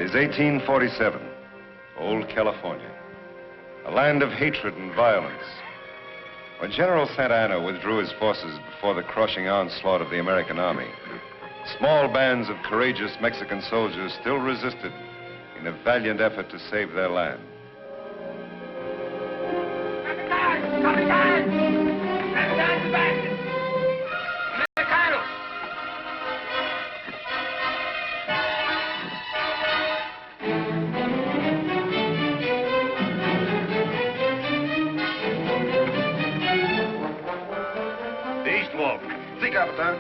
is 1847, old California, a land of hatred and violence. When General Santa Anna withdrew his forces before the crushing onslaught of the American army, small bands of courageous Mexican soldiers still resisted in a valiant effort to save their land. Sí, Capitán.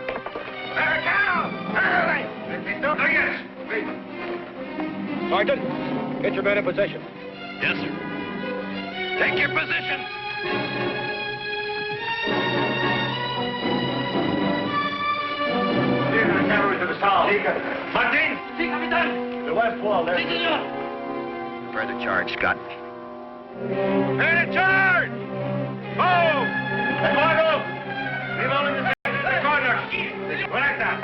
Sergeant, get your men in position. Yes, sir. Take your positions. Cavalry to the south. Martin! Sí, Capitán. The west wall there. Sí, señor. Prepare the charge, Scott. Prepare the charge! Move! Hey, Margo! Leave all in the corner. Right now.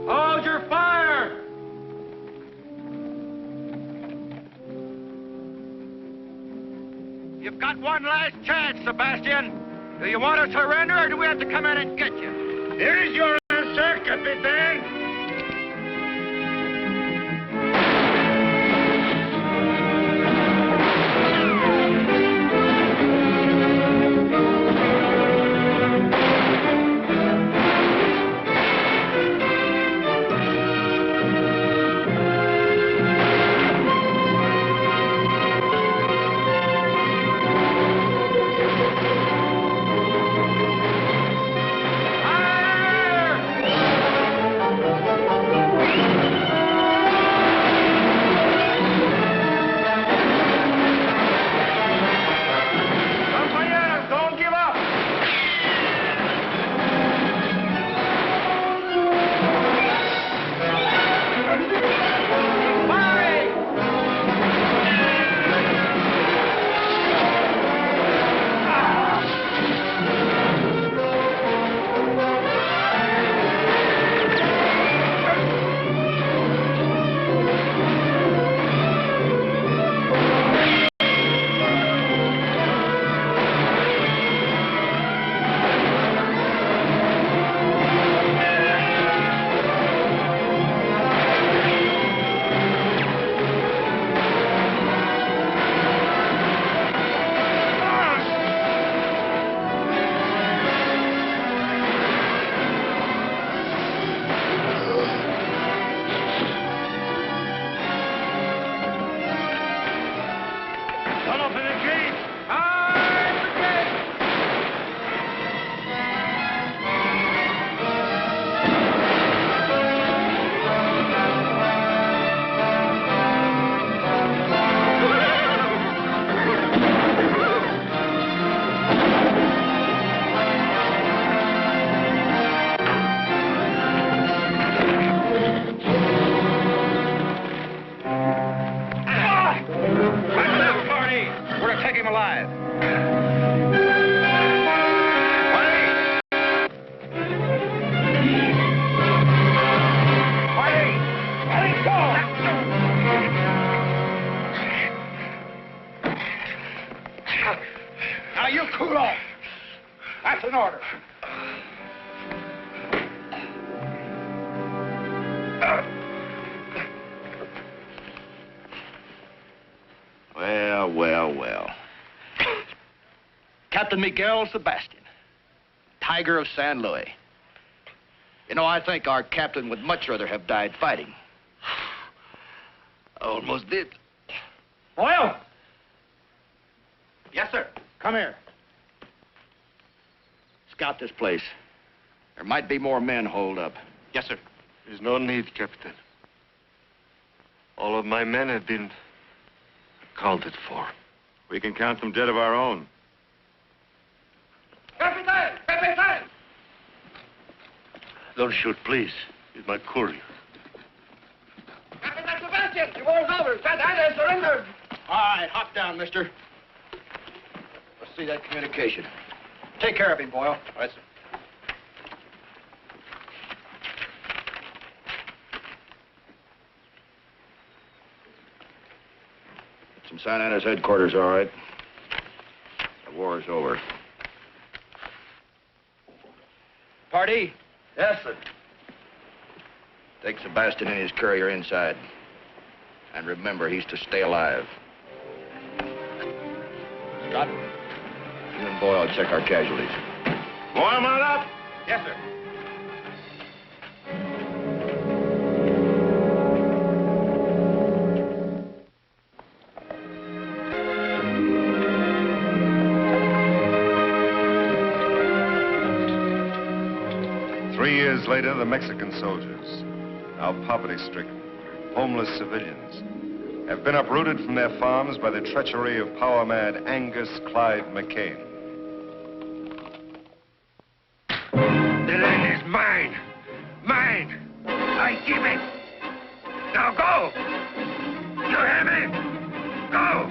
Hold your fire! You've got one last chance, Sebastian. Do you want to surrender, or do we have to come in and get you? Here is your answer, Capitan. Well. Captain Miguel Sebastian, Tiger of San Luis. You know, I think our captain would much rather have died fighting. Almost did. Oil! Yes, sir. Come here. scout this place. There might be more men holed up. Yes, sir. There's no need, Captain. All of my men have been accounted for. We can count them dead of our own. Captain! Captain! Don't shoot, please. He's my courier. Captain Sebastian, the war's over. Santa Ana surrendered. All right, hop down, mister. Let's see that communication. Take care of him, Boyle. All right, sir. It's from Santa Ana's headquarters, all right. The war is over. Party? Yes, sir. Take Sebastian and his courier inside. And remember, he's to stay alive. Scott, you and Boyle check our casualties. Boy, mount up. Yes, sir. 3 years later, the Mexican soldiers, now poverty-stricken, homeless civilians, have been uprooted from their farms by the treachery of power-mad Angus Clyde McCain. The land is mine. Mine. I keep it. Now go. You hear me? Go.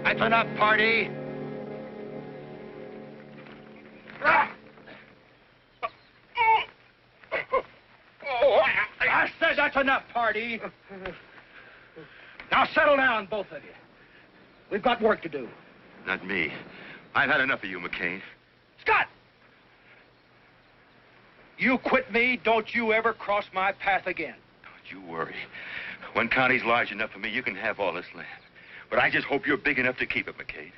That's enough, party. I said that's enough, party. Now settle down, both of you. We've got work to do. Not me. I've had enough of you, McCain. Scott! You quit me, don't you ever cross my path again. Don't you worry. One county's large enough for me, you can have all this land. But I just hope you're big enough to keep it, McCain.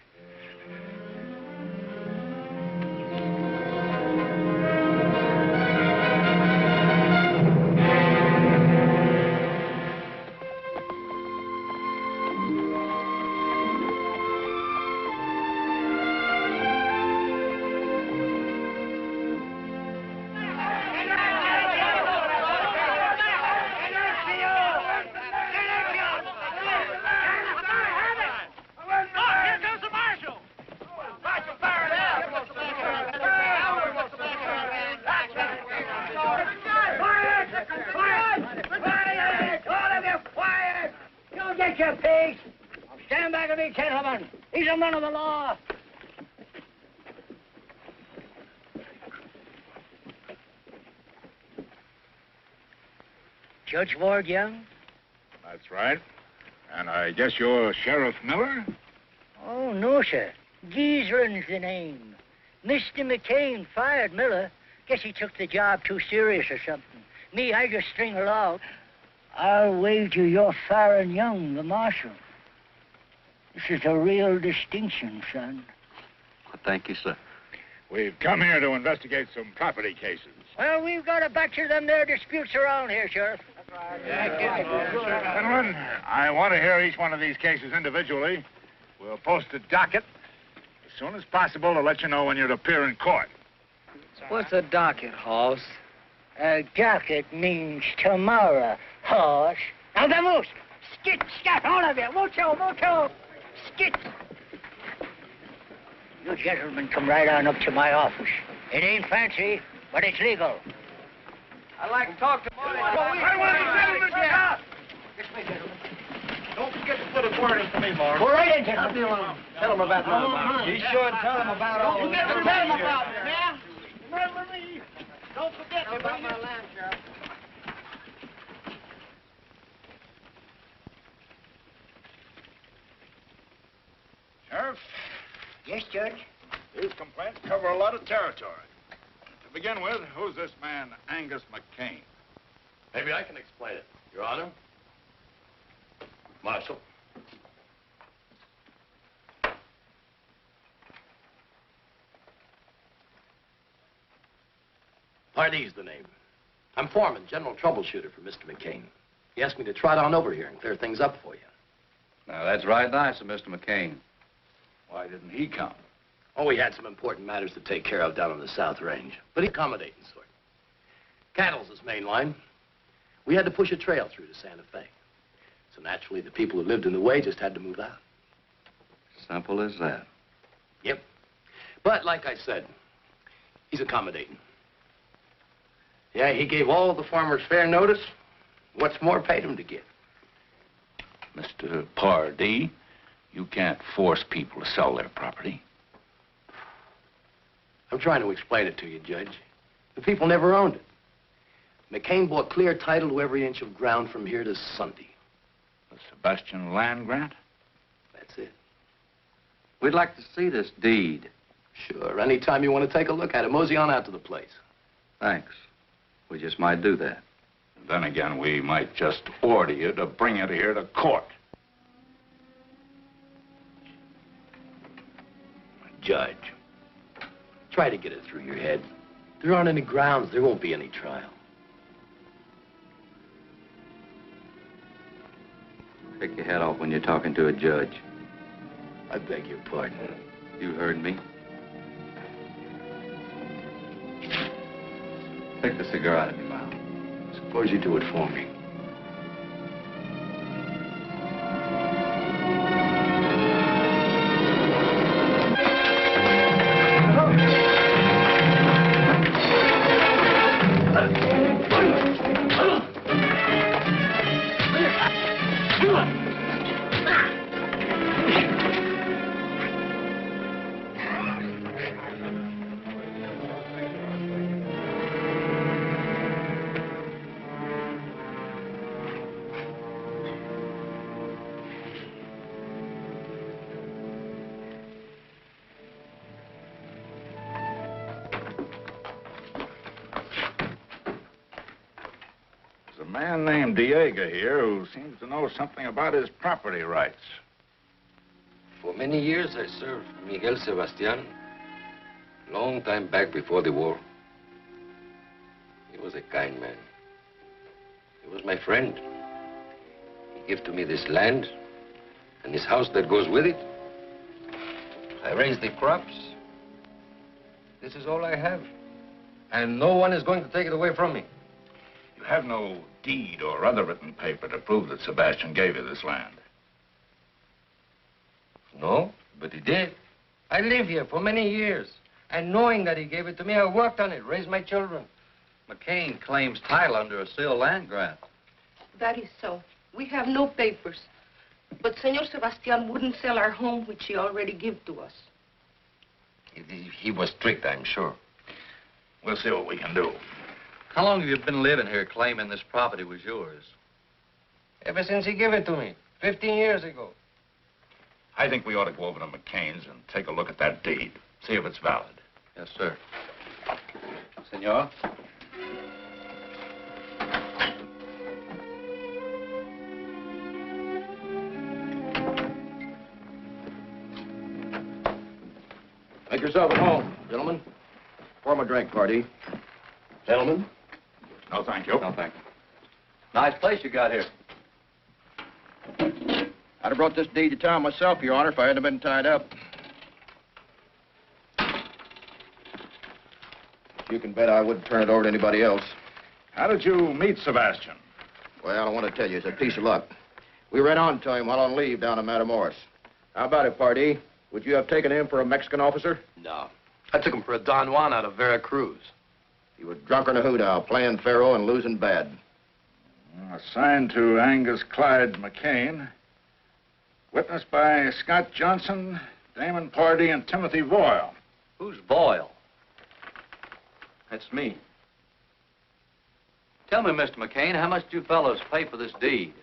Of the law. Judge Ward Young? That's right. And I guess you're Sheriff Miller? Oh, no, sir. Geezering's the name. Mr. McCain fired Miller. Guess he took the job too serious or something. Me, I just string along. I'll wager you're Faron Young, the marshal. This is a real distinction, son. Thank you, sir. We've come here to investigate some property cases. Well, we've got a batch of them there disputes around here, Sheriff. Gentlemen, I want to hear each one of these cases individually. We'll post a docket as soon as possible to let you know when you're to appear in court. What's a docket, Hoss? A docket means tomorrow, horse. Now, the moose! Skit, scat, all of you! Mucho, mucho! Skit! You gentlemen come right on up to my office. It ain't fancy, but it's legal. I'd like to talk to Marty. I want the gentleman to stop. Yes, my gentlemen. Don't forget to put a word in for me, Mark. Go right in, gentlemen. Tell him about Be sure and tell him about all You this. better tell them about it, man. Remember me. Don't forget me, About my land, Sheriff. Sheriff? Sheriff, Yes, Judge. these complaints cover a lot of territory. To begin with, who's this man, Angus McCain? Maybe I can explain it, Your Honor. Marshal. Pardee's the name. I'm foreman, general troubleshooter for Mr. McCain. He asked me to trot on over here and clear things up for you. Now, that's right nice of Mr. McCain. Why didn't he come? Oh, we had some important matters to take care of down on the South Range, but he's accommodating sort. Cattle's his main line. We had to push a trail through to Santa Fe. So naturally, the people who lived in the way just had to move out. Simple as that. Yep. But like I said, he's accommodating. Yeah, he gave all the farmers fair notice. What's more, paid him to give. Mr. Pardee, you can't force people to sell their property. I'm trying to explain it to you, Judge. The people never owned it. McCain bought clear title to every inch of ground from here to Sunday. The Sebastian land grant? That's it. We'd like to see this deed. Sure, anytime you want to take a look at it, mosey on out to the place. Thanks. We just might do that. And then again, we might just order you to bring it here to court. Judge, try to get it through your head. There aren't any grounds. There won't be any trial. Take your head off when you're talking to a judge. I beg your pardon. You heard me. Take the cigar out of your mouth. Suppose you do it for me. There's a man named Diego here who seems to know something about his property rights. For many years, I served Miguel Sebastian. Long time back before the war. He was a kind man. He was my friend. He gave to me this land and this house that goes with it. I raised the crops. This is all I have. And no one is going to take it away from me. You have no deed or other written paper to prove that Sebastian gave you this land. No, but he did. I lived here for many years. And knowing that he gave it to me, I worked on it, raised my children. McCain claims title under a sealed land grant. That is so. We have no papers. But Senor Sebastian wouldn't sell our home, which he already gave to us. He was strict, I'm sure. We'll see what we can do. How long have you been living here claiming this property was yours? Ever since he gave it to me, 15 years ago. I think we ought to go over to McCain's and take a look at that deed, see if it's valid. Yes, sir. Senor? Make yourself at home, gentlemen. Pour 'em a drink, Pardee. Gentlemen? No, thank you. No, thank you. Nice place you got here. I'd have brought this deed to town myself, Your Honor, if I hadn't been tied up. You can bet I wouldn't turn it over to anybody else. How did you meet Sebastian? Well, I want to tell you, it's a piece of luck. We ran on to him while on leave down in Matamoros. How about it, Pardee? Would you have taken him for a Mexican officer? No. I took him for a Don Juan out of Veracruz. He was drunk in a hoodow, playing faro and losing bad. Assigned to Angus Clyde McCain. Witnessed by Scott Johnson, Damon Pardee, and Timothy Boyle. Who's Boyle? That's me. Tell me, Mr. McCain, how much did you fellows pay for this deed?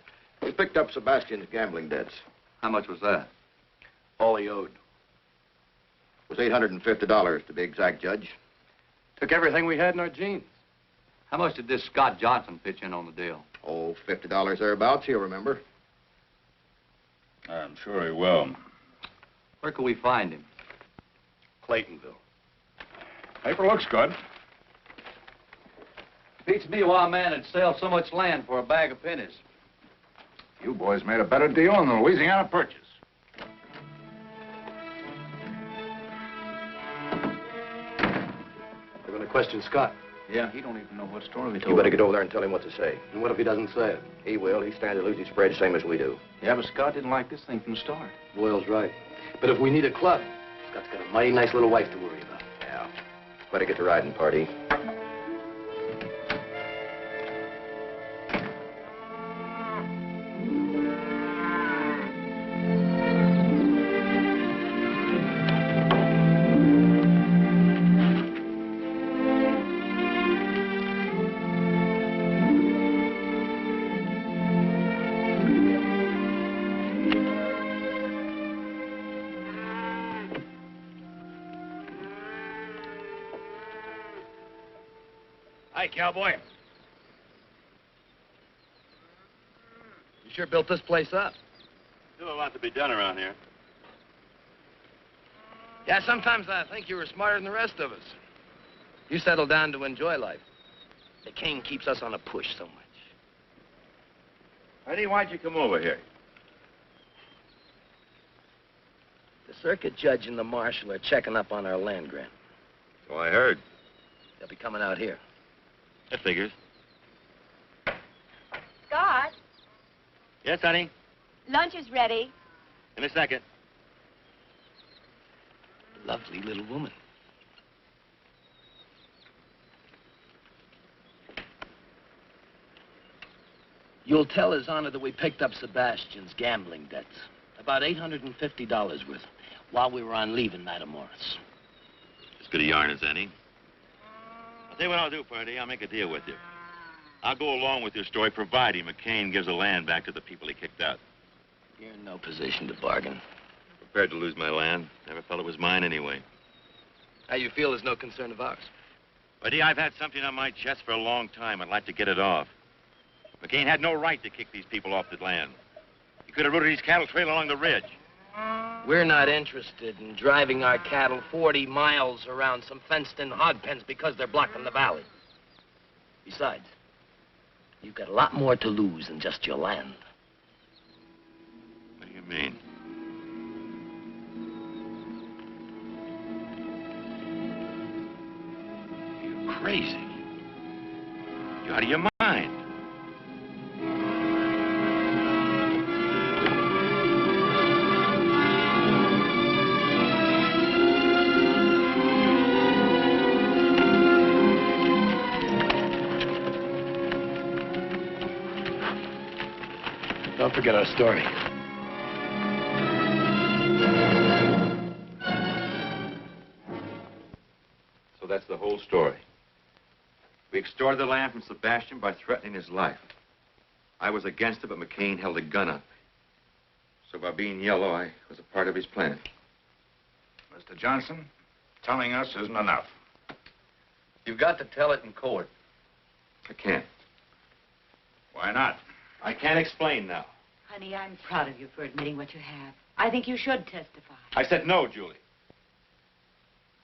We picked up Sebastian's gambling debts. How much was that? All he owed. It was $850 to be exact, Judge. Took everything we had in our jeans. How much did this Scott Johnson pitch in on the deal? Oh, $50 thereabouts, he'll remember. I'm sure he will. Where can we find him? Claytonville. Paper looks good. Beats me why a man would sell so much land for a bag of pennies. You boys made a better deal on the Louisiana Purchase. They're going to question Scott. Yeah, he don't even know what story we told. You better get over there and tell him what to say. And what if he doesn't say it? He will. He stands to lose his spread same as we do. Yeah, but Scott didn't like this thing from the start. Boyle's right. But if we need a club, Scott's got a mighty nice little wife to worry about. Yeah. Better get to riding, Party. Hi, cowboy. You sure built this place up. Still a lot to be done around here. Yeah, sometimes I think you were smarter than the rest of us. You settled down to enjoy life. The king keeps us on a push so much. Eddie, why'd you come over here? The circuit judge and the marshal are checking up on our land grant. So I heard. They'll be coming out here. That figures. Scott, Yes, honey? lunch is ready. In a second. Lovely little woman. You'll tell His Honor that we picked up Sebastian's gambling debts. About $850 worth while we were on leave in Matamoros. As good a yarn as any. I'll tell you what I'll do, Party. I'll make a deal with you. I'll go along with your story, providing McCain gives the land back to the people he kicked out. You're in no position to bargain. Prepared to lose my land. Never felt it was mine anyway. How you feel is no concern of ours. Buddy, I've had something on my chest for a long time. I'd like to get it off. McCain had no right to kick these people off the land. He could have routed his cattle trail along the ridge. We're not interested in driving our cattle 40 miles around some fenced-in hog pens because they're blocking the valley. Besides, you've got a lot more to lose than just your land. What do you mean? You're crazy. You're out of your mind. Don't forget our story. So that's the whole story. We extorted the land from Sebastian by threatening his life. I was against it, but McCain held a gun on me. So by being yellow, I was a part of his plan. Mr. Johnson, telling us isn't enough. You've got to tell it in court. I can't. Why not? I can't explain now. Honey, I'm proud of you for admitting what you have. I think you should testify. I said no, Julie.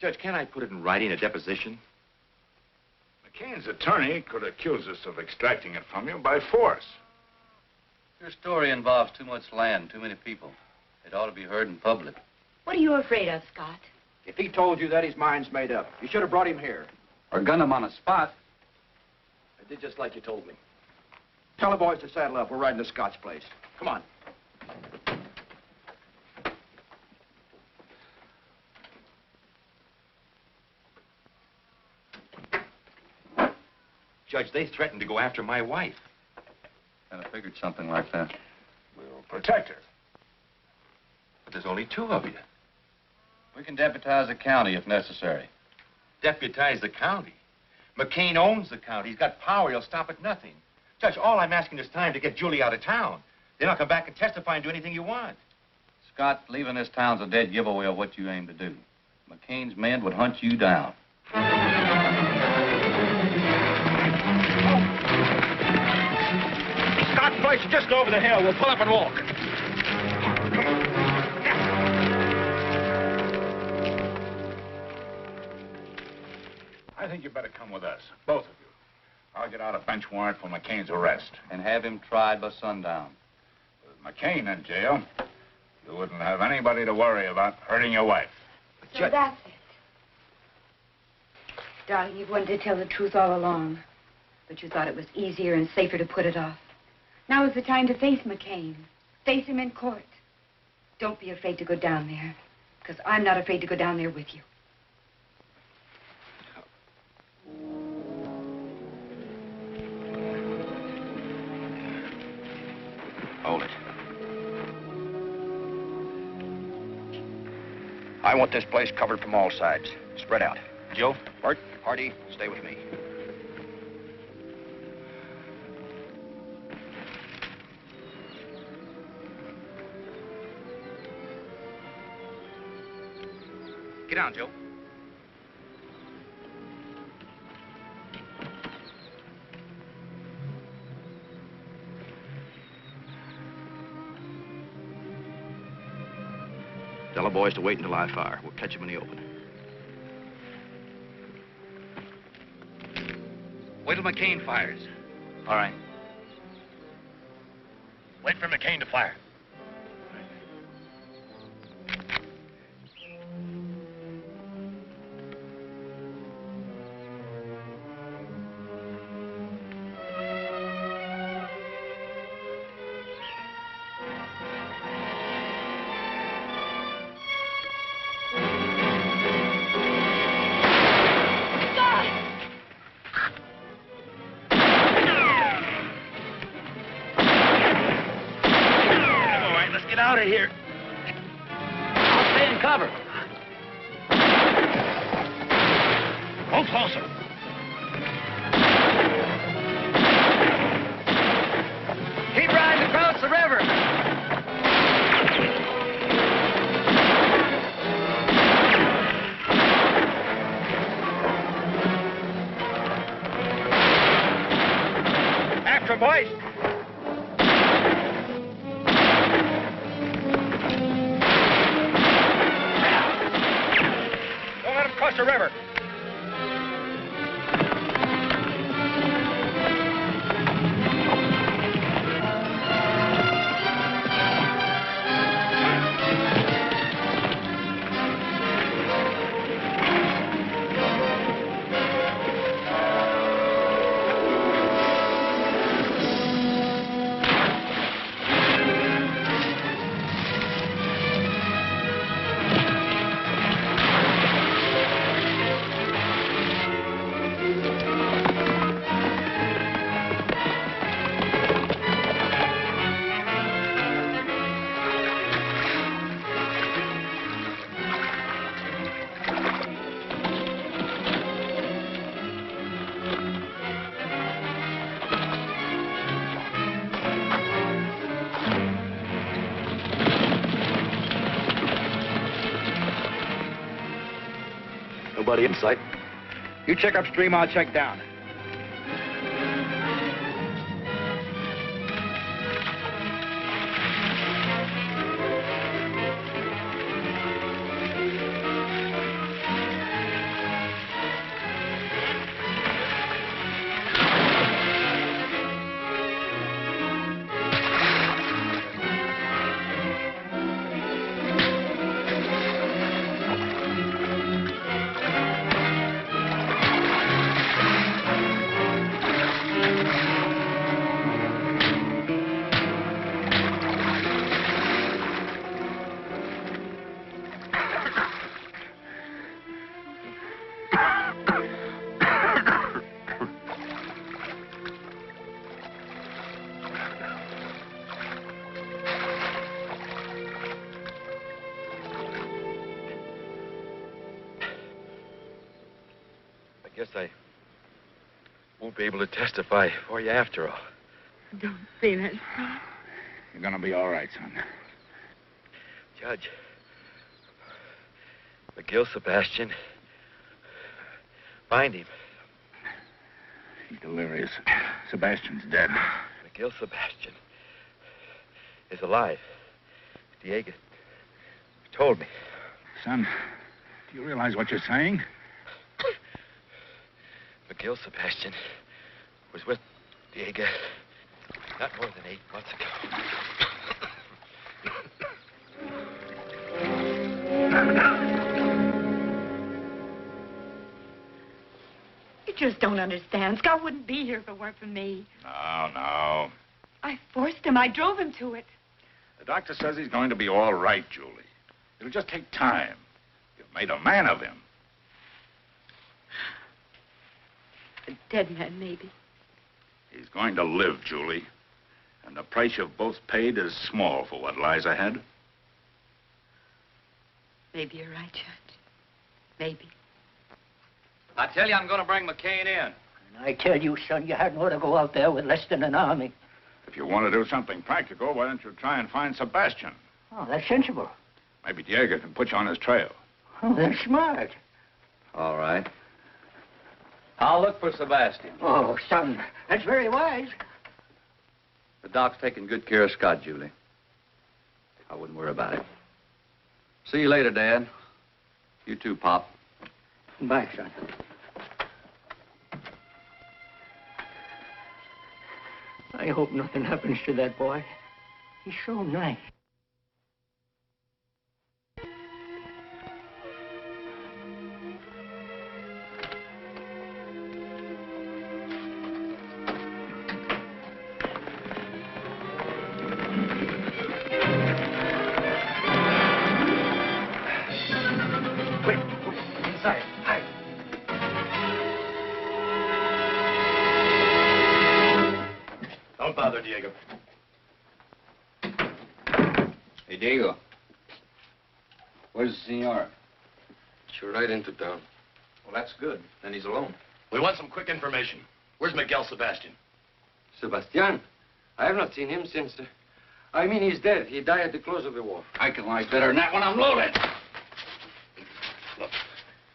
Judge, can't I put it in writing, a deposition? McCain's attorney could accuse us of extracting it from you by force. Your story involves too much land, too many people. It ought to be heard in public. What are you afraid of, Scott? If he told you that, his mind's made up. You should have brought him here. Or gun him on a spot. I did just like you told me. Tell the boys to saddle up. We're riding to Scott's place. Come on. Judge, they threatened to go after my wife. And I figured something like that. We'll protect her. But there's only two of you. We can deputize the county if necessary. Deputize the county. McCain owns the county. He's got power. He'll stop at nothing. Judge, all I'm asking is time to get Julie out of town. Then I'll come back and testify and do anything you want. Scott, leaving this town's a dead giveaway of what you aim to do. McCain's men would hunt you down. Scott's place is just over the hill. We'll pull up and walk. I think you better come with us, both of you. I'll get out a bench warrant for McCain's arrest. And have him tried by sundown. With McCain in jail, you wouldn't have anybody to worry about hurting your wife. So that's it. Darling, you've wanted to tell the truth all along. But you thought it was easier and safer to put it off. Now is the time to face McCain. Face him in court. Don't be afraid to go down there. Because I'm not afraid to go down there with you. Hold it. I want this place covered from all sides. Spread out. Joe, Bart, Hardy, stay with me. Get down, Joe. Tell the boys to wait until I fire. We'll catch them in the open. Wait till McCain fires. All right. Wait for McCain to fire. Out of here. I'll stay in cover. Go closer. Keep riding across the river. After, boys. Across the river. Nobody in sight. You check upstream, I'll check down. I guess I won't be able to testify for you after all. Don't say that, Scott. You're gonna be all right, son. Judge, McGill Sebastian. Find him. He's delirious. Sebastian's dead. McGill Sebastian is alive. Diego told me. Son, do you realize what you're saying? McGill Sebastian was with Diego not more than 8 months ago. You just don't understand. Scott wouldn't be here if it weren't for me. No. I forced him. I drove him to it. The doctor says he's going to be all right, Julie. It'll just take time. You've made a man of him. A dead man, maybe. He's going to live, Julie. And the price you've both paid is small for what lies ahead. Maybe you're right, Judge. Maybe. I tell you, I'm going to bring McCain in. And I tell you, son, you hadn't ought to go out there with less than an army. If you want to do something practical, why don't you try and find Sebastian? Oh, that's sensible. Maybe Diego can put you on his trail. Oh, that's smart. All right. I'll look for Sebastian. Oh, son, that's very wise. The doc's taking good care of Scott, Julie. I wouldn't worry about it. See you later, Dad. You too, Pop. Bye, son. I hope nothing happens to that boy. He's so nice. Don't bother, Diego. Hey, Diego. Where's the senor? Should ride into town. Well, that's good. Then he's alone. We want some quick information. Where's Miguel Sebastian? Sebastian? I have not seen him since... I mean, he's dead. He died at the close of the war. I can lie better than that when I'm loaded. Look,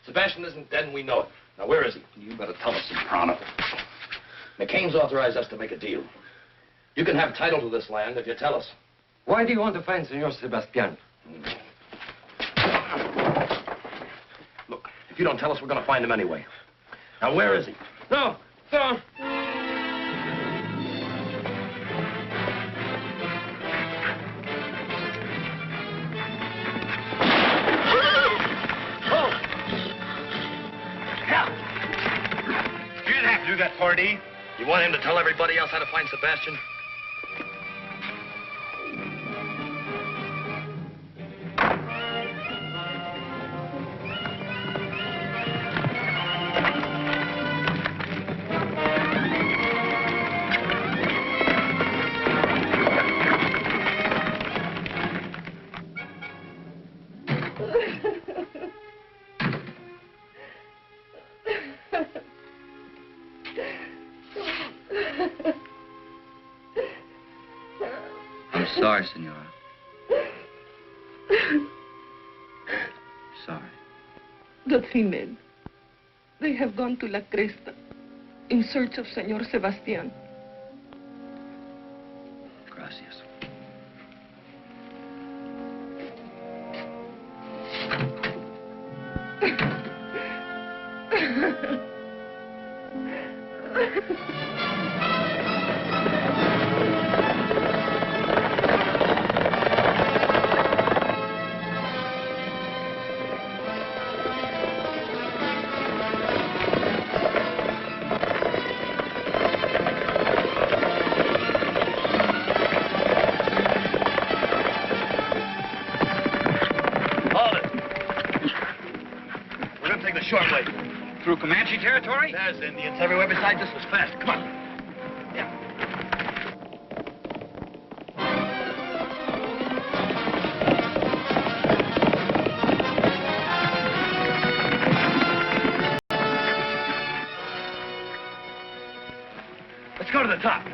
Sebastian isn't dead and we know it. Now, where is he? You better tell us, Soprano. McCain's authorized us to make a deal. You can have title to this land if you tell us. Why do you want to find Senor Sebastian? Look, if you don't tell us, we're going to find him anyway. Now, where is he? No, no. You didn't have to do that, Party. You want him to tell everybody else how to find Sebastian? I'm sorry, Senora. Sorry. The 3 men. They have gone to La Cresta in search of Senor Sebastian. Gracias. Short way. Through Comanche territory? There's Indians everywhere besides this was fast. Come on. Yeah. Let's go to the top.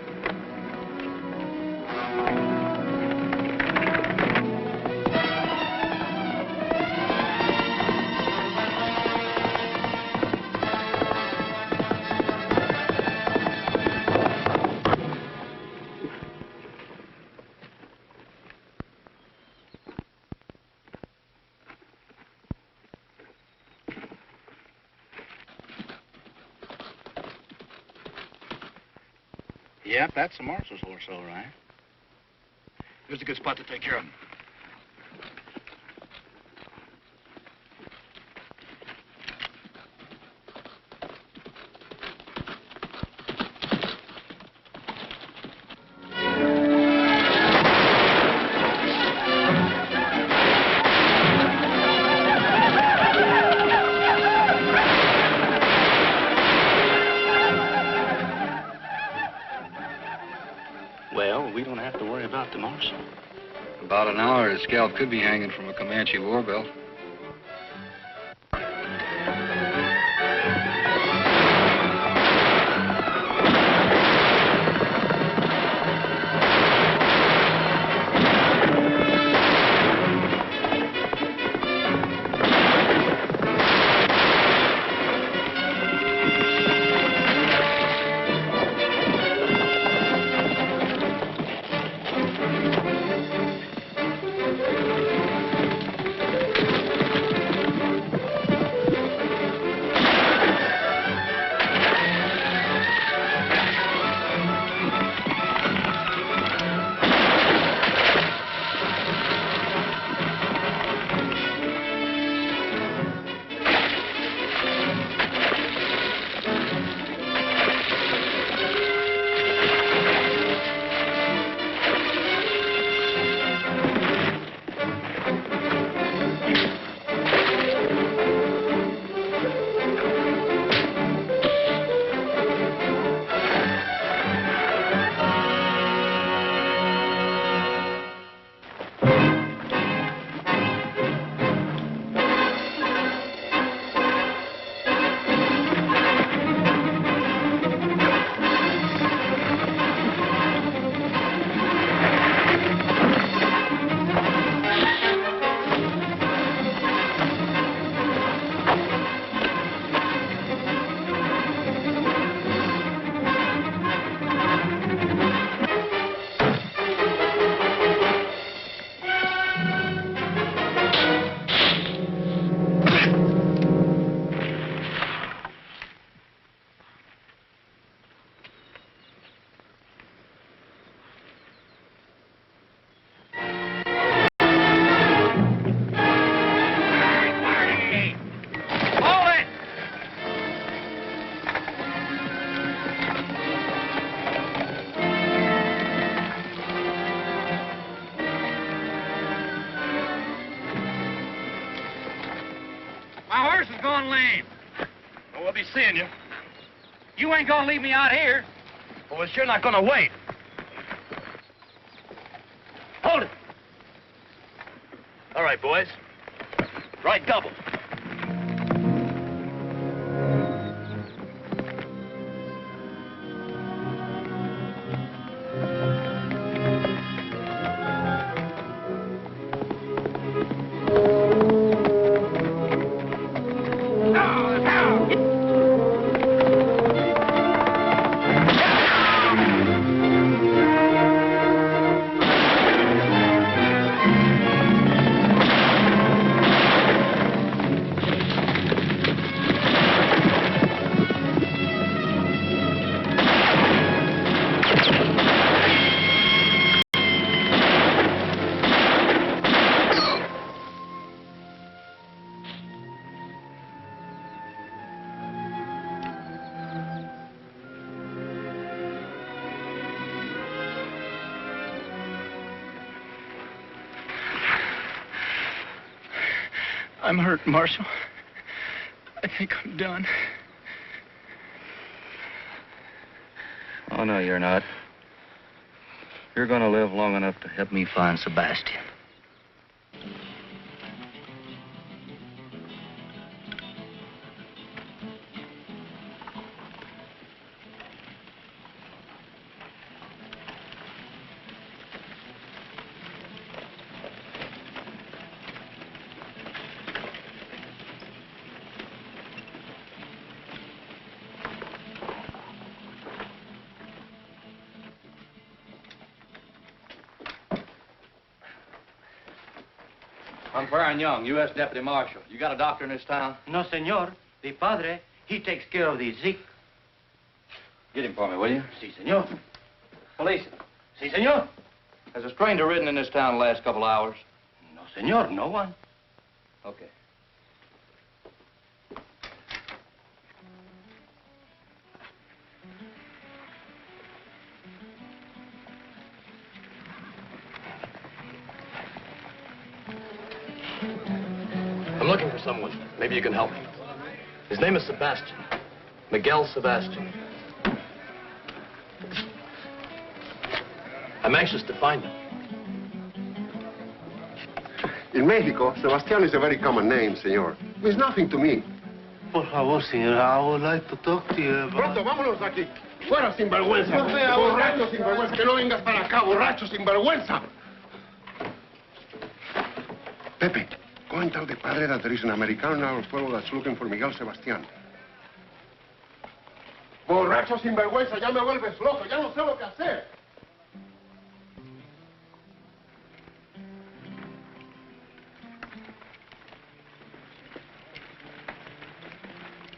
Yep, that's the marshal's horse, all right. Here's a good spot to take care of him. Well, we don't have to worry about the marshal. About an hour, his scalp could be hanging from a Comanche war belt. My horse is going lame. Well, we'll be seeing you. You ain't gonna leave me out here. Well, we're sure not gonna wait. Hold it. All right, boys. Right double. I'm hurt, Marshal. I think I'm done. Oh, no, you're not. You're gonna live long enough to help me find Sebastian. I'm Faron Young, U.S. Deputy Marshal. You got a doctor in this town? No, senor. The padre, he takes care of the sick. Get him for me, will you? Si, senor. Police. Si, senor. Has a stranger ridden in this town the last couple hours? No, senor, no one. Okay. I'm looking for someone. Maybe you can help me. His name is Sebastian. Miguel Sebastian. I'm anxious to find him. In Mexico, Sebastian is a very common name, senor. It means nothing to me. Por favor, señor, I would like to talk to you about... Pronto, vámonos de aquí. Fuera, sinvergüenza. Borracho, sinvergüenza. Que no vengas para acá, borracho, sinvergüenza. Pepe, go and tell the padre that there is an American in our pueblo that's looking for Miguel Sebastián. Borracho, sinvergüenza, ya me vuelves loco. Ya no sé lo que hacer.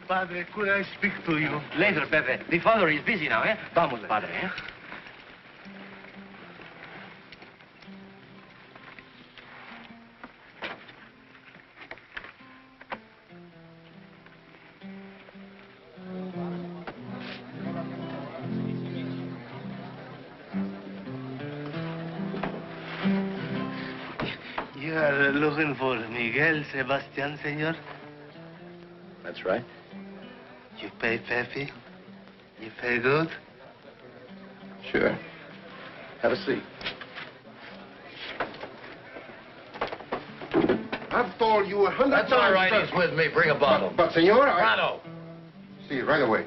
Padre, could I speak to you? Later, Pepe. The father is busy now, eh? Vamos, padre, eh? You are looking for Miguel Sebastián, señor? That's right. You pay Pepe? You pay good? Sure. Have a seat. I've told you 100 times. That's all right. He's with me. Bring a bottle. But senor, Prado. See, right away.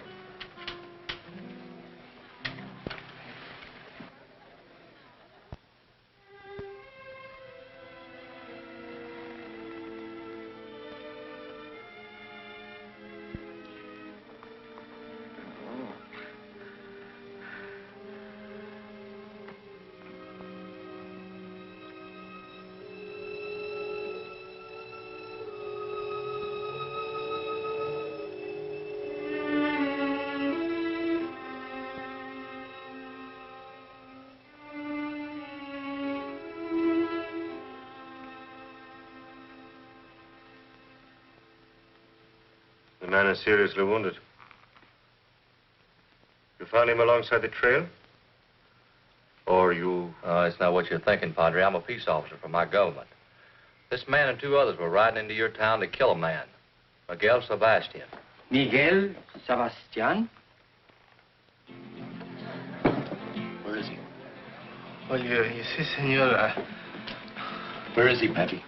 The man is seriously wounded. You found him alongside the trail? Or you... Oh, it's not what you're thinking, Padre. I'm a peace officer for my government. This man and two others were riding into your town to kill a man. Miguel Sebastian. Miguel Sebastián? Where is he? Well, you see, senor, Where is he, Pepe?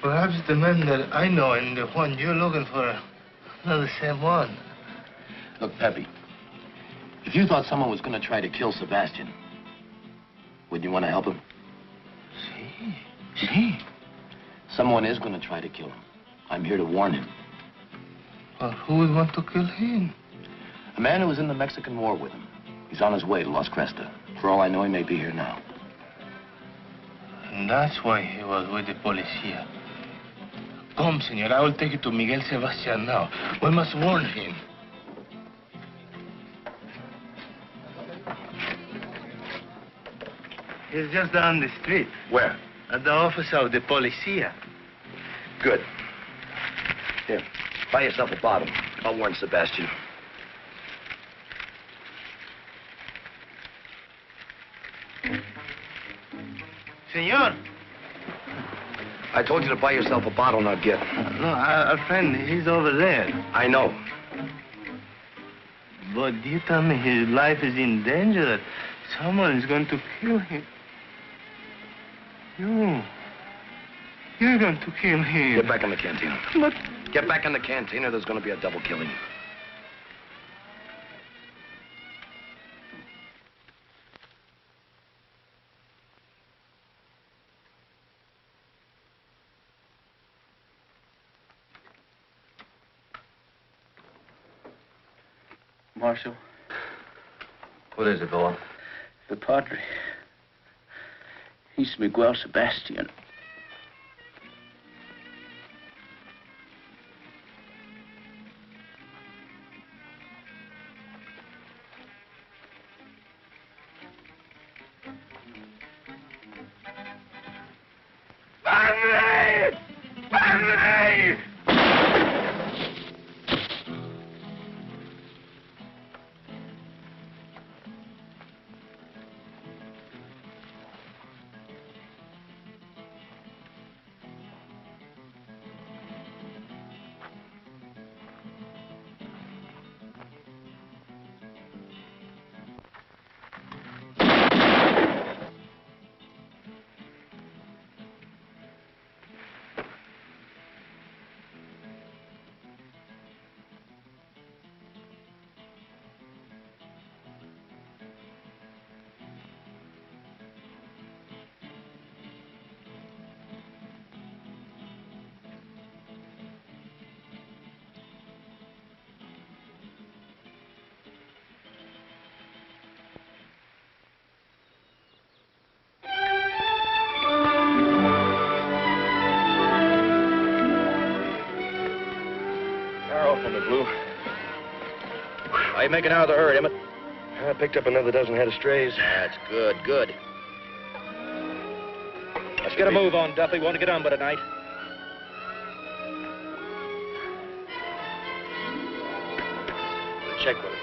Perhaps the man that I know and the one you're looking for are not the same one. Look, Pepe, if you thought someone was going to try to kill Sebastian, would you want to help him? See? Someone is going to try to kill him. I'm here to warn him. Well, who would want to kill him? A man who was in the Mexican War with him. He's on his way to Las Crestas. For all I know, he may be here now. And that's why he was with the policia. Come, senor, I will take you to Miguel Sebastián now. We must warn him. He's just down the street. Where? At the office of the policia. Good. Here, buy yourself a bottle. I'll warn Sebastian. Senor. I told you to buy yourself a bottle, not get. No, our friend, he's over there. I know. But you tell me his life is in danger, that someone is going to kill him. You're going to kill him. Get back in the cantina. But... Get back in the cantina. There's going to be a double killing. Marshal. What is it, boy? The Padre. He's Miguel Sebastian. die! Blue. How you making out of the herd, Emmett? I picked up another dozen head of strays. That's good, good. Let's get a move on, Duffy. We want to get on by tonight. Check with him.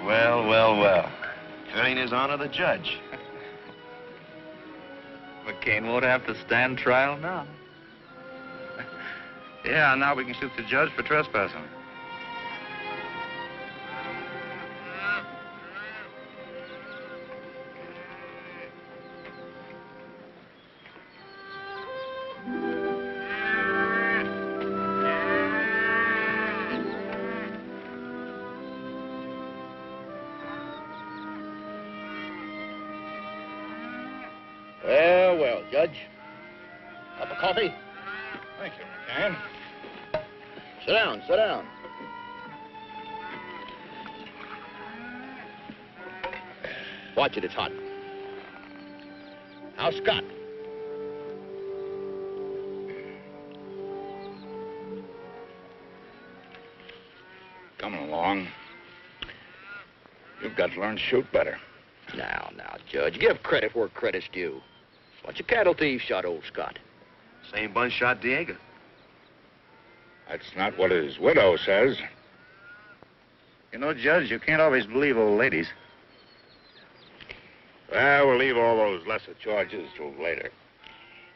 Well. Turning his honor the judge. McCain won't have to stand trial now. Yeah, now we can shoot the judge for trespassing. Well, Judge. Cup of coffee? Thank you, McCain. Sit down. Watch it, it's hot. How's Scott? Coming along. You've got to learn to shoot better. Now, Judge, give credit where credit's due. Bunch of cattle thieves shot old Scott. Same bunch shot Diego. That's not what his widow says. You know, Judge, you can't always believe old ladies. Well, we'll leave all those lesser charges till later.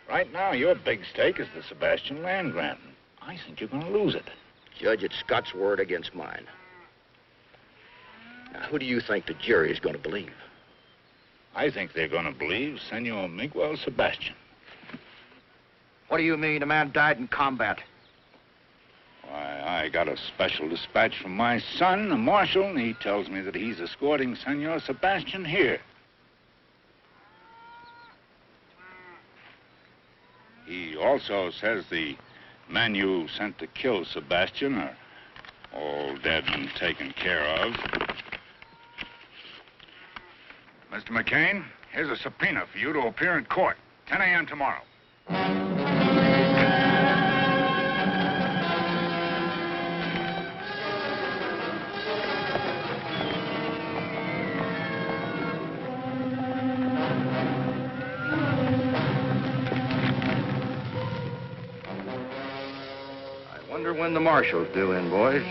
Right now, your big stake is the Sebastian land grant. I think you're going to lose it. Judge, it's Scott's word against mine. Now, who do you think the jury is going to believe? I think they're going to believe Senor Miguel Sebastian. What do you mean? A man died in combat. Why, I got a special dispatch from my son, the marshal, and he tells me that he's escorting Senor Sebastian here. He also says the men you sent to kill Sebastian are all dead and taken care of. Mr. McCain, here's a subpoena for you to appear in court, 10 a.m. tomorrow. I wonder when the marshal's due in, boys.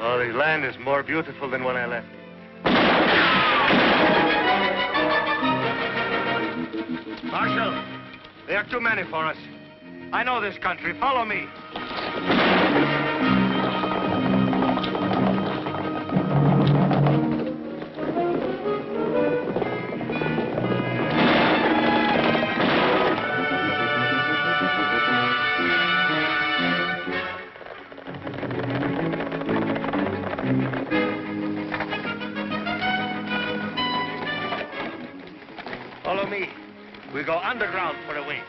Oh, the land is more beautiful than when I left. Marshal, there are too many for us. I know this country. Follow me. Follow me. We go underground for a wait.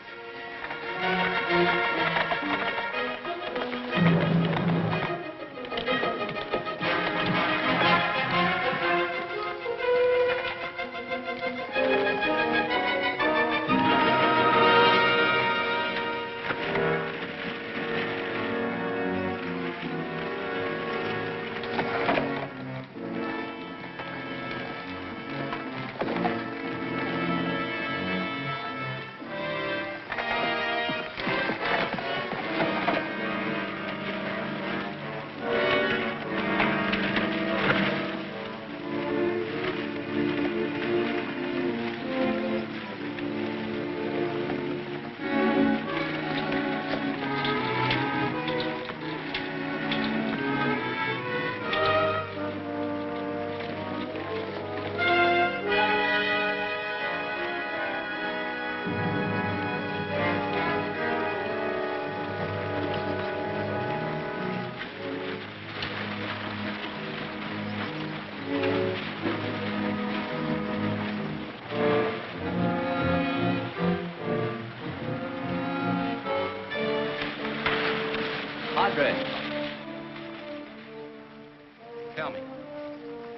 Tell me,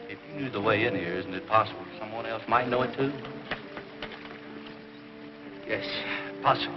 if you knew the way in here, isn't it possible someone else might know it too? Yes, possible.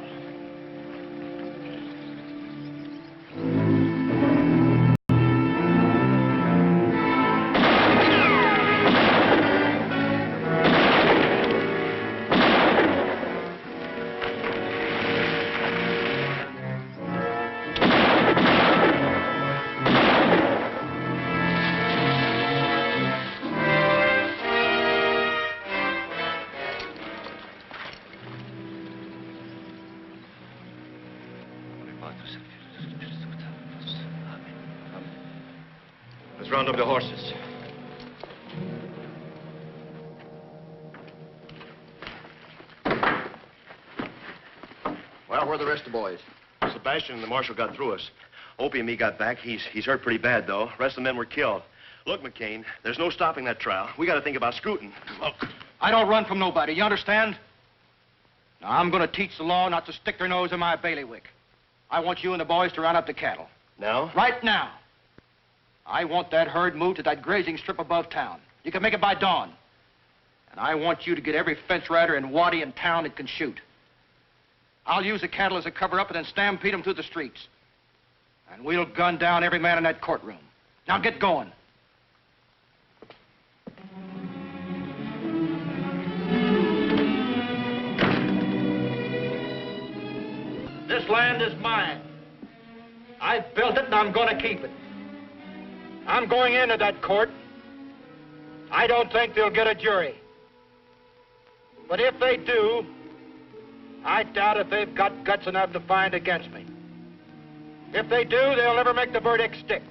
Let's round up the horses. Well, where are the rest of the boys? Sebastian and the marshal got through us. Opie and me got back. He's hurt pretty bad, though. Rest of the men were killed. Look, McCain, there's no stopping that trial. We got to think about scooting. Look, I don't run from nobody, you understand? Now, I'm going to teach the law not to stick their nose in my bailiwick. I want you and the boys to round up the cattle. Now? Right now. I want that herd moved to that grazing strip above town. You can make it by dawn. And I want you to get every fence rider and waddy in town that can shoot. I'll use the cattle as a cover-up and then stampede them through the streets. And we'll gun down every man in that courtroom. Now get going. This land is mine. I built it and I'm going to keep it. I'm going into that court. I don't think they'll get a jury. But if they do, I doubt if they've got guts enough to find against me. If they do, they'll never make the verdict stick.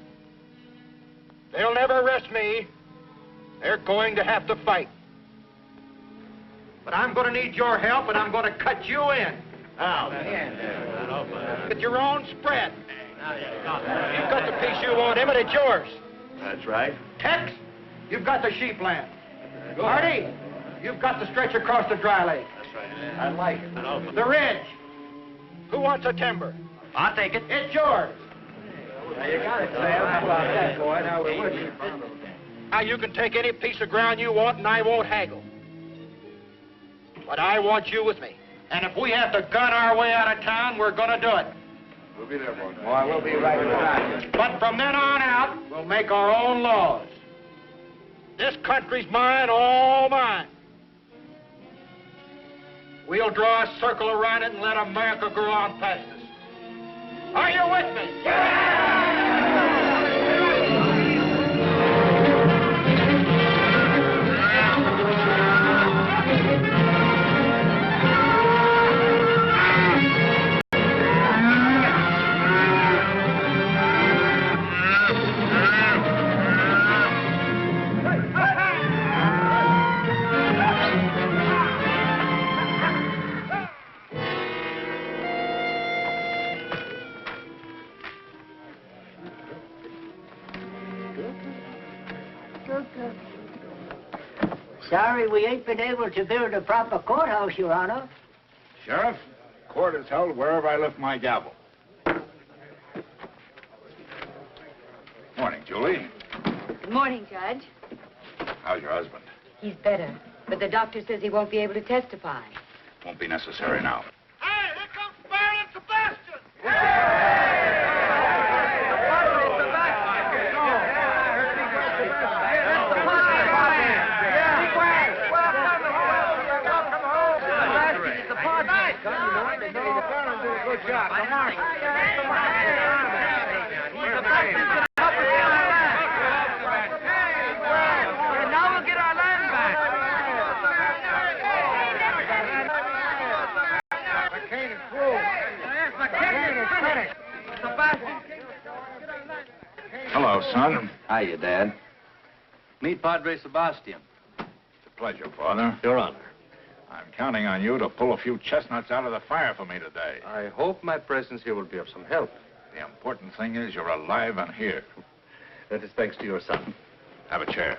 They'll never arrest me. They're going to have to fight. But I'm going to need your help, and I'm going to cut you in. With your own spread. You've got the piece you want, Emmett, it's yours. That's right. Tex, you've got the sheep land. Marty, you've got the stretch across the dry lake. That's right. I like it. The ridge. Who wants a timber? I'll take it. It's yours. Now, you got it, Sam. How about that, boy? Now, we're with you. Now, you can take any piece of ground you want, and I won't haggle. But I want you with me. And if we have to gun our way out of town, we're going to do it. We'll be there, boy. Boy, we'll be right behind you. But from then on out, we'll make our own laws. This country's mine, all mine. We'll draw a circle around it and let America go on past us. Are you with me? Yeah! Sorry we ain't been able to build a proper courthouse, Your Honor. Sheriff, court is held wherever I lift my gavel. Morning, Julie. Good morning, Judge. How's your husband? He's better, but the doctor says he won't be able to testify. Won't be necessary now. Hey, here comes Baron and Sebastian! Good job. Come on. Now we'll get our land back. McCain is through. Yes, McCain is finished. Sebastian. Hello, son. Hiya, Dad. Meet Padre Sebastian. It's a pleasure, Father. Your Honor. I'm counting on you to pull a few chestnuts out of the fire for me today. I hope my presence here will be of some help. The important thing is you're alive and here. That is thanks to your son. Have a chair.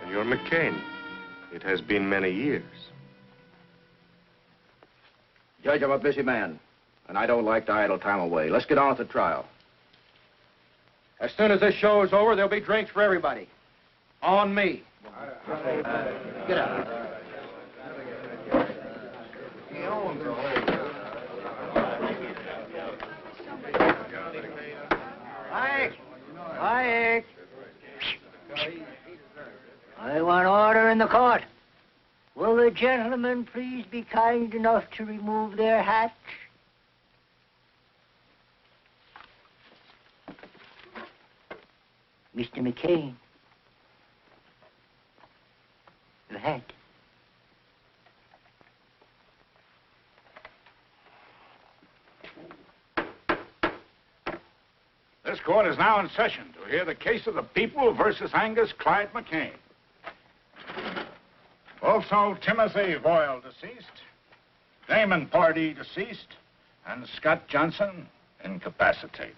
Senor McCain, it has been many years. Judge, I'm a busy man, and I don't like to idle time away. Let's get on with the trial. As soon as this show is over, there'll be drinks for everybody. On me. Get out. Quiet. I want order in the court. Will the gentlemen please be kind enough to remove their hats? Mr. McCain. Your hat. This court is now in session to hear the case of the people versus Angus Clyde McCain. Also, Timothy Voyle, deceased, Damon Pardee, deceased, and Scott Johnson, incapacitated.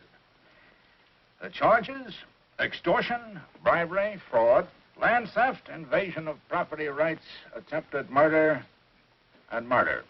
The charges: extortion, bribery, fraud, land theft, invasion of property rights, attempted murder, and murder.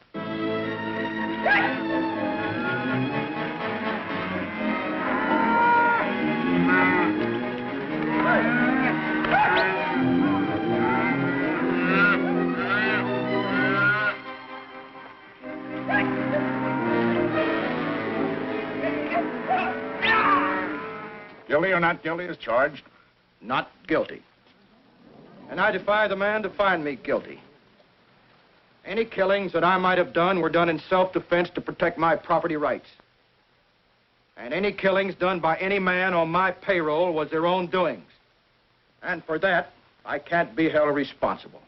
Guilty or not guilty as charged? Not guilty. And I defy the man to find me guilty. Any killings that I might have done were done in self-defense to protect my property rights. And any killings done by any man on my payroll was their own doings. And for that, I can't be held responsible.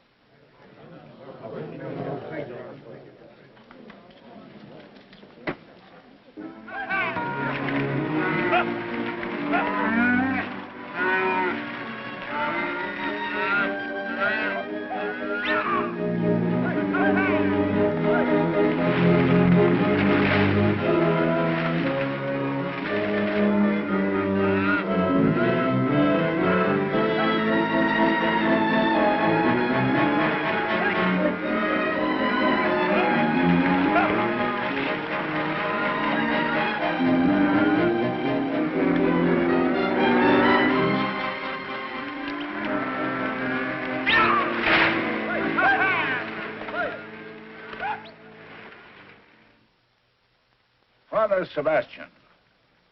Sebastian,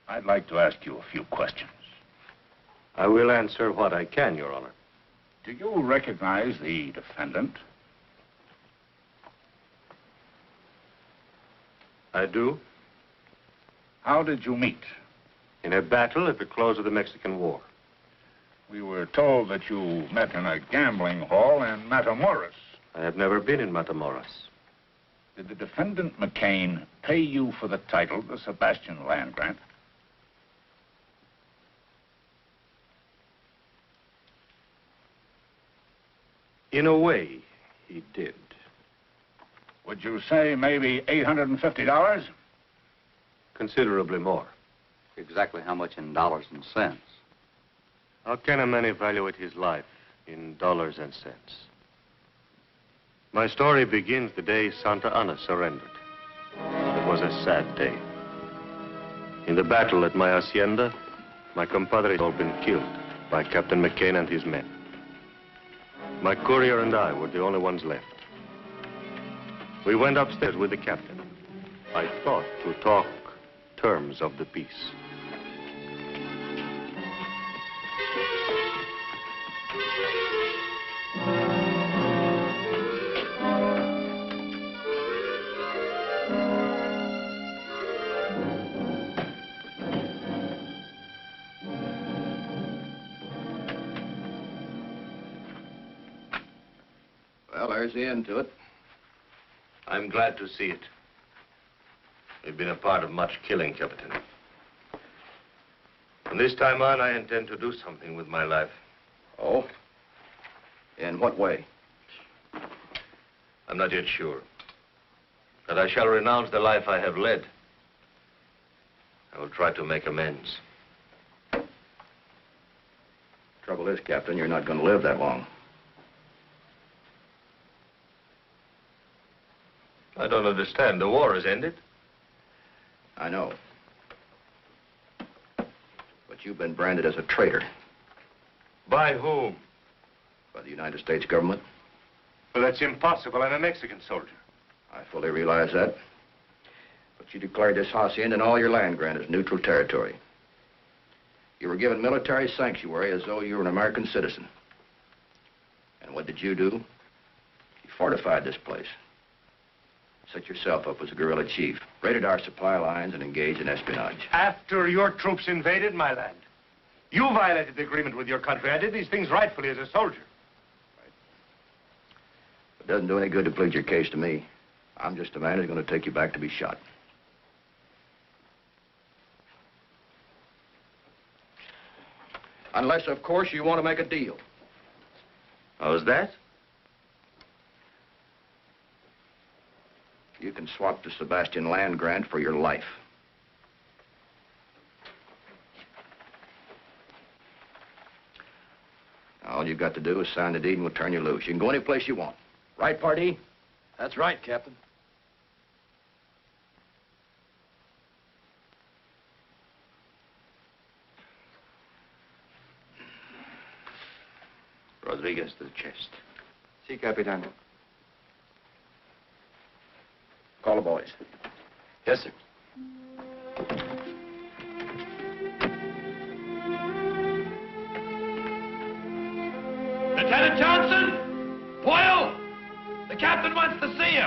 I'd like to ask you a few questions. I will answer what I can, Your Honor. Do you recognize the defendant? I do. How did you meet? In a battle at the close of the Mexican War. We were told that you met in a gambling hall in Matamoros. I have never been in Matamoros. Did the defendant McCain pay you for the title, the Sebastian land grant? In a way, he did. Would you say maybe $850? Considerably more. Exactly how much in dollars and cents? How can a man evaluate his life in dollars and cents? My story begins the day Santa Ana surrendered. It was a sad day. In the battle at my hacienda, my compadre had all been killed by Captain McCain and his men. My courier and I were the only ones left. We went upstairs with the captain. I thought to talk terms of the peace. Well, there's the end to it. I'm glad to see it. We've been a part of much killing, Captain. From this time on, I intend to do something with my life. Oh? In what way? I'm not yet sure. But I shall renounce the life I have led. I will try to make amends. Trouble is, Captain, you're not going to live that long. I don't understand. The war has ended. I know. But you've been branded as a traitor. By whom? By the United States government. Well, that's impossible. I'm a Mexican soldier. I fully realize that. But you declared this hacienda and all your land grant as neutral territory. You were given military sanctuary as though you were an American citizen. And what did you do? You fortified this place. Set yourself up as a guerrilla chief, raided our supply lines, and engaged in espionage. After your troops invaded my land, you violated the agreement with your country. I did these things rightfully as a soldier. It doesn't do any good to plead your case to me. I'm just a man who's going to take you back to be shot. Unless, of course, you want to make a deal. How's that? You can swap the Sebastian land grant for your life. All you've got to do is sign the deed and we'll turn you loose. You can go any place you want. Right, Pardee? That's right, Captain. Rodriguez to the chest. Si, Capitan. Call the boys. Yes, sir. Lieutenant Johnson! Boyle! The captain wants to see you.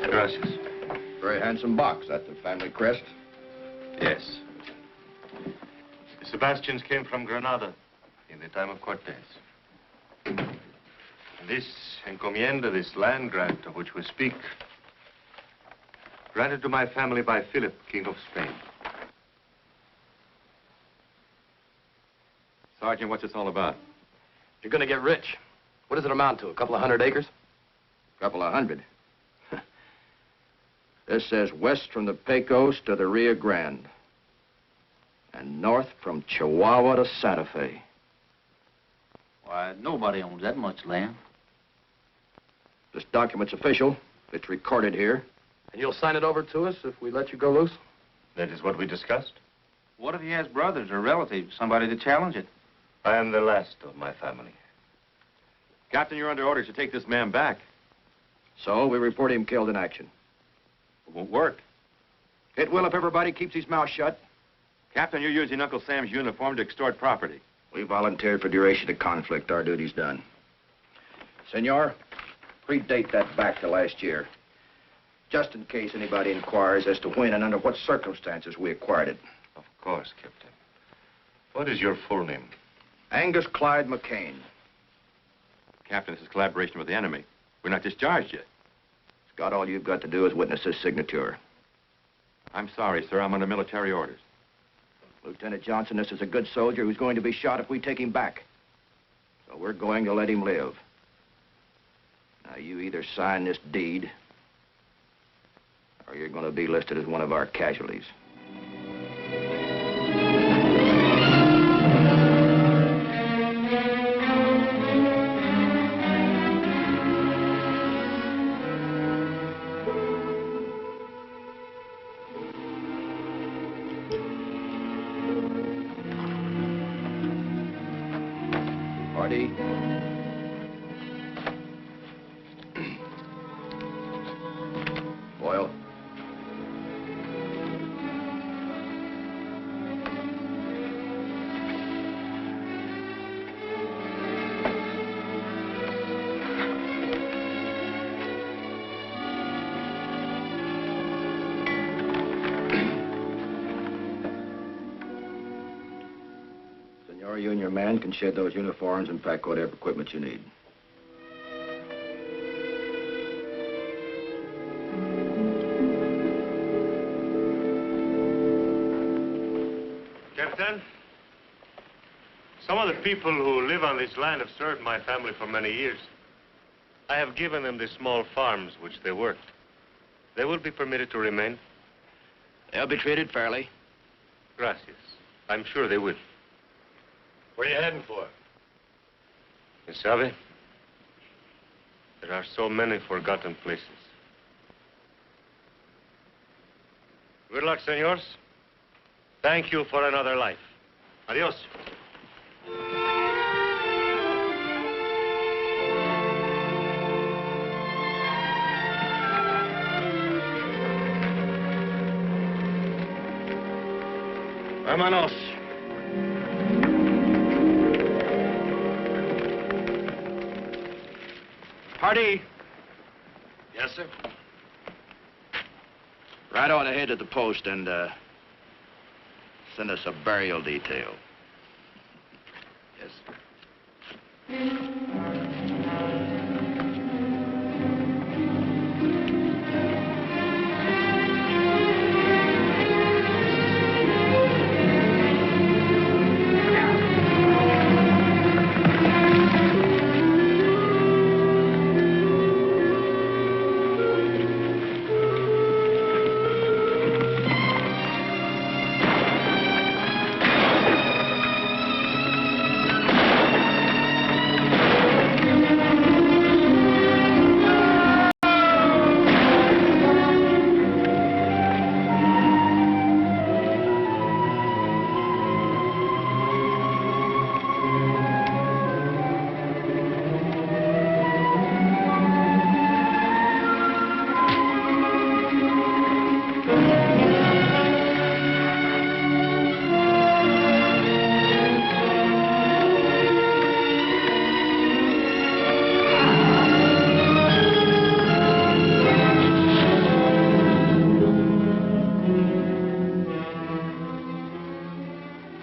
Gracias. Very handsome box. That's the family crest? Yes. The Sebastians came from Granada in the time of Cortez. And this encomienda, this land grant of which we speak, granted to my family by Philip, King of Spain. Sergeant, what's this all about? You're going to get rich. What does it amount to, a couple of 100 acres? Couple of 100. This says west from the Pecos to the Rio Grande. And north from Chihuahua to Santa Fe. Why, nobody owns that much land. This document's official. It's recorded here. And you'll sign it over to us if we let you go loose? That is what we discussed. What if he has brothers or relatives, somebody to challenge it? I am the last of my family. Captain, you're under orders to take this man back. So we report him killed in action. It won't work. It will if everybody keeps his mouth shut. Captain, you're using Uncle Sam's uniform to extort property. We volunteered for duration of conflict. Our duty's done. Senor, predate that back to last year. Just in case anybody inquires as to when and under what circumstances we acquired it. Of course, Captain. What is your full name? Angus Clyde McCain. Captain, this is collaboration with the enemy. We're not discharged yet. Scott, all you've got to do is witness his signature. I'm sorry, sir. I'm under military orders. Lieutenant Johnson, this is a good soldier who's going to be shot if we take him back. So we're going to let him live. Now, you either sign this deed, or you're going to be listed as one of our casualties. Marty. Boyle. Senor, you and your man can shed those uniforms and pack whatever equipment you need. Captain, some of the people who live on this land have served my family for many years. I have given them the small farms which they worked. They will be permitted to remain. They'll be treated fairly. Gracias. I'm sure they will. Where are you heading for? You sabe, there are so many forgotten places. Good luck, senors. Thank you for another life. Adios. Vámonos. Party. Yes, sir. Ride on ahead to the post and, send us a burial detail. Yes, sir.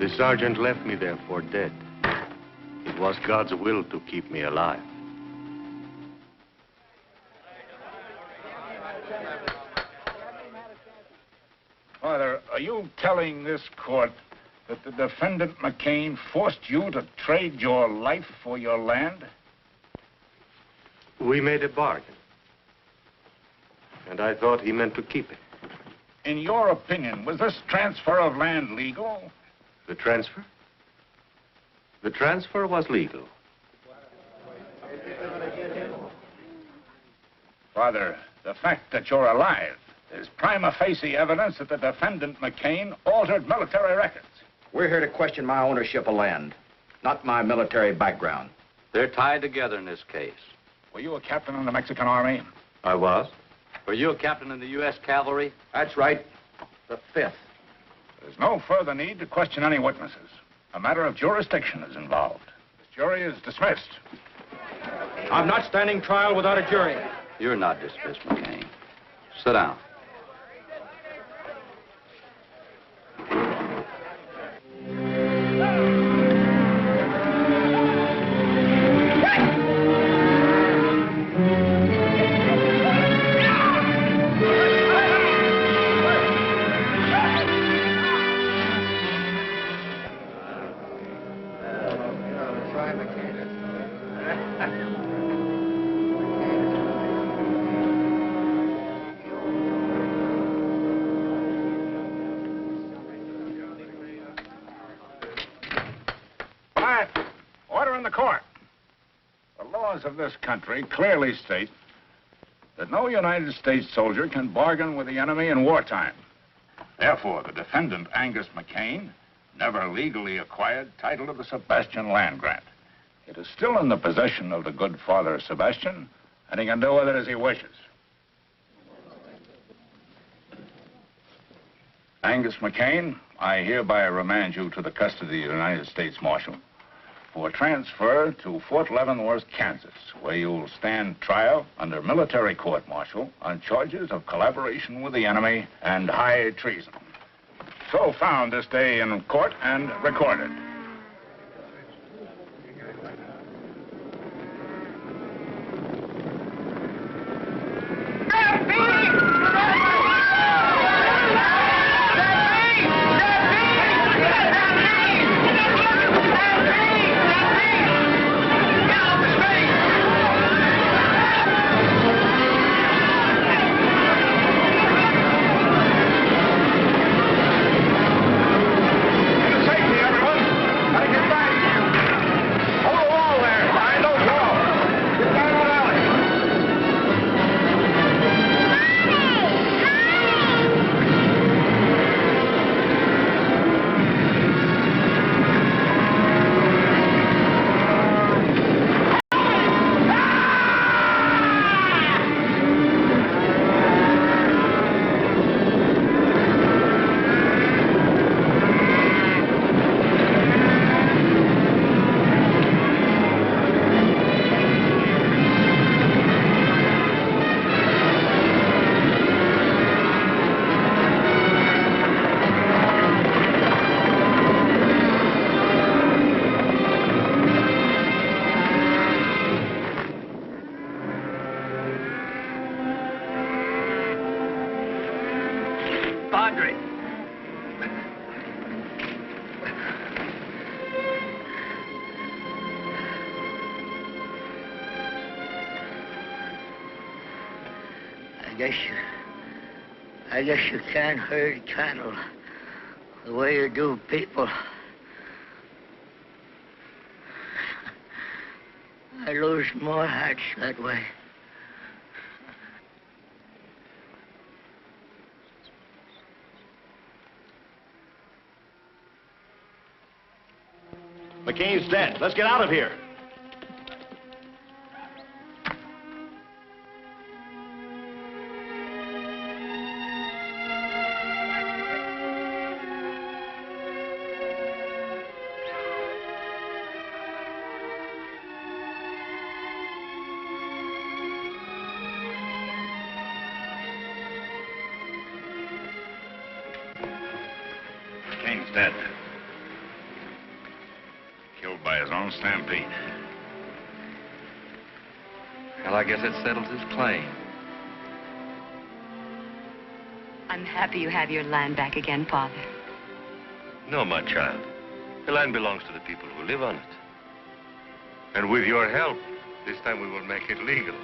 The sergeant left me there for dead. It was God's will to keep me alive. Father, are you telling this court that the defendant McCain forced you to trade your life for your land? We made a bargain. And I thought he meant to keep it. In your opinion, was this transfer of land legal? The transfer? The transfer was legal. Father, the fact that you're alive There's prima facie evidence that the defendant, McCain, altered military records. We're here to question my ownership of land, not my military background. They're tied together in this case. Were you a captain in the Mexican Army? I was. Were you a captain in the U.S. Cavalry? That's right. The 5th. There's no further need to question any witnesses. A matter of jurisdiction is involved. This jury is dismissed. I'm not standing trial without a jury. You're not dismissed, McCain. Sit down. Of this country clearly state that no United States soldier can bargain with the enemy in wartime. Therefore, the defendant, Angus McCain, never legally acquired title to the Sebastian land grant. It is still in the possession of the good Father Sebastian, and he can do with it as he wishes. Angus McCain, I hereby remand you to the custody of the United States Marshal for transfer to Fort Leavenworth, Kansas, where you'll stand trial under military court-martial on charges of collaboration with the enemy and high treason. So found this day in court and recorded. I guess you can't herd cattle the way you do people. I lose more hearts that way. McCain's dead. Let's get out of here. McCain's dead. Killed by his own stampede. Well, I guess it settles his claim. I'm happy you have your land back again, Father. No, my child. The land belongs to the people who live on it. And with your help, this time we will make it legal.